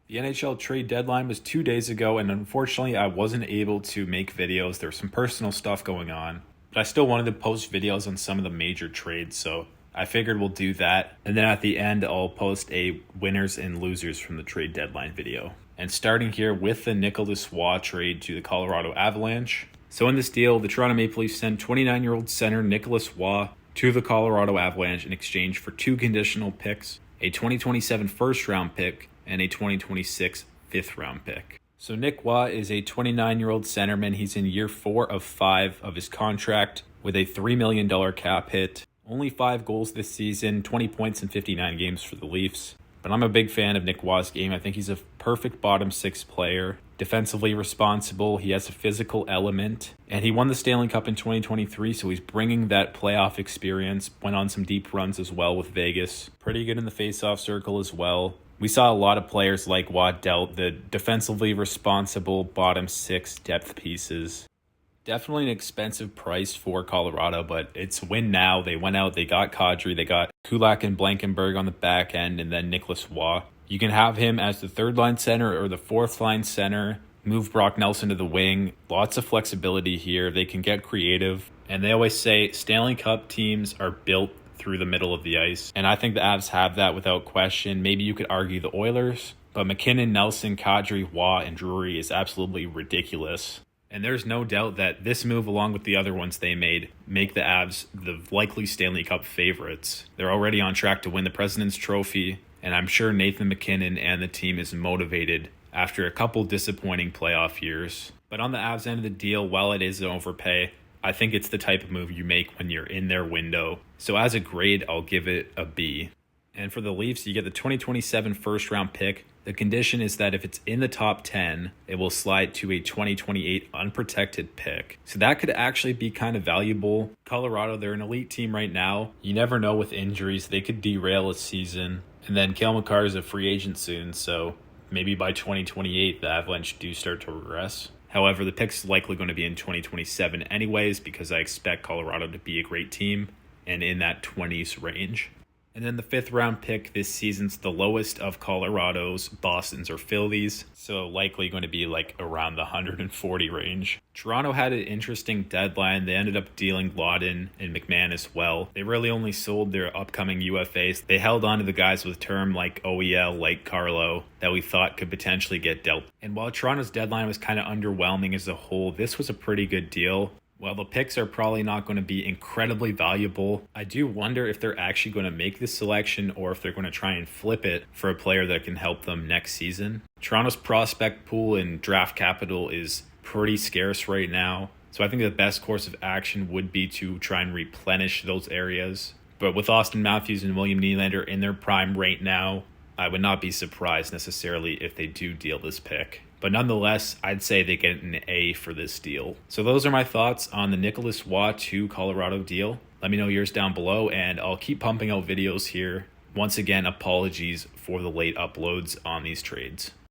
The NHL trade deadline was 2 days ago, and unfortunately I wasn't able to make videos. There was some personal stuff going on, but I still wanted to post videos on some of the major trades, so I figured we'll do that. And then at the end, I'll post a winners and losers from the trade deadline video. And starting here with the Nicolas Roy trade to the Colorado Avalanche. So in this deal, the Toronto Maple Leafs sent 29-year-old center Nicolas Roy to the Colorado Avalanche in exchange for 2 conditional picks, a 2027 first-round pick, and a 2026 fifth-round pick. So Nic Roy is a 29-year-old centerman. He's in year 4 of 5 of his contract with a $3 million cap hit. Only 5 goals this season, 20 points in 59 games for the Leafs. But I'm a big fan of Nic Roy's game. I think he's a perfect bottom 6 player. Defensively responsible, he has a physical element. And he won the Stanley Cup in 2023, so he's bringing that playoff experience. Went on some deep runs as well with Vegas. Pretty good in the faceoff circle as well. We saw a lot of players like Roy dealt the defensively responsible bottom 6 depth pieces. Definitely an expensive price for Colorado, but it's win now. They went out, they got Kadri, they got Kulak and Blankenberg on the back end, and then Nicolas Roy. You can have him as the third-line center or the fourth-line center. Move Brock Nelson to the wing. Lots of flexibility here. They can get creative. And they always say Stanley Cup teams are built through the middle of the ice. And I think the Avs have that without question. Maybe you could argue the Oilers, but McKinnon, Nelson, Kadri, Roy, and Drury is absolutely ridiculous. And there's no doubt that this move, along with the other ones they made, make the Avs the likely Stanley Cup favorites. They're already on track to win the President's Trophy, and I'm sure Nathan McKinnon and the team is motivated after a couple disappointing playoff years. But on the Avs end of the deal, while it is an overpay, I think it's the type of move you make when you're in their window. So as a grade, I'll give it a B. And for the Leafs, you get the 2027 first-round pick. The condition is that if it's in the top 10, it will slide to a 2028 unprotected pick. So that could actually be kind of valuable. Colorado, they're an elite team right now. You never know with injuries. They could derail a season. And then Cale Makar is a free agent soon, so maybe by 2028, the Avalanche do start to regress. However, the pick's likely going to be in 2027 anyways, because I expect Colorado to be a great team and in that 20s range. And then the 5th-round pick this season's the lowest of Colorado's, Boston's, or Phillies, so likely going to be like around the 140 range. Toronto had an interesting deadline. They ended up dealing Lawton and McMahon as well. They really only sold their upcoming UFAs. They held on to the guys with term like OEL, like Carlo, that we thought could potentially get dealt. And while Toronto's deadline was kind of underwhelming as a whole, this was a pretty good deal. While the picks are probably not going to be incredibly valuable, I do wonder if they're actually going to make this selection or if they're going to try and flip it for a player that can help them next season. Toronto's prospect pool and draft capital is pretty scarce right now, so I think the best course of action would be to try and replenish those areas. But with Austin Matthews and William Nylander in their prime right now, I would not be surprised necessarily if they do deal this pick. But nonetheless, I'd say they get an A for this deal. So those are my thoughts on the Nicolas Roy to Colorado deal. Let me know yours down below, and I'll keep pumping out videos here. Once again, apologies for the late uploads on these trades.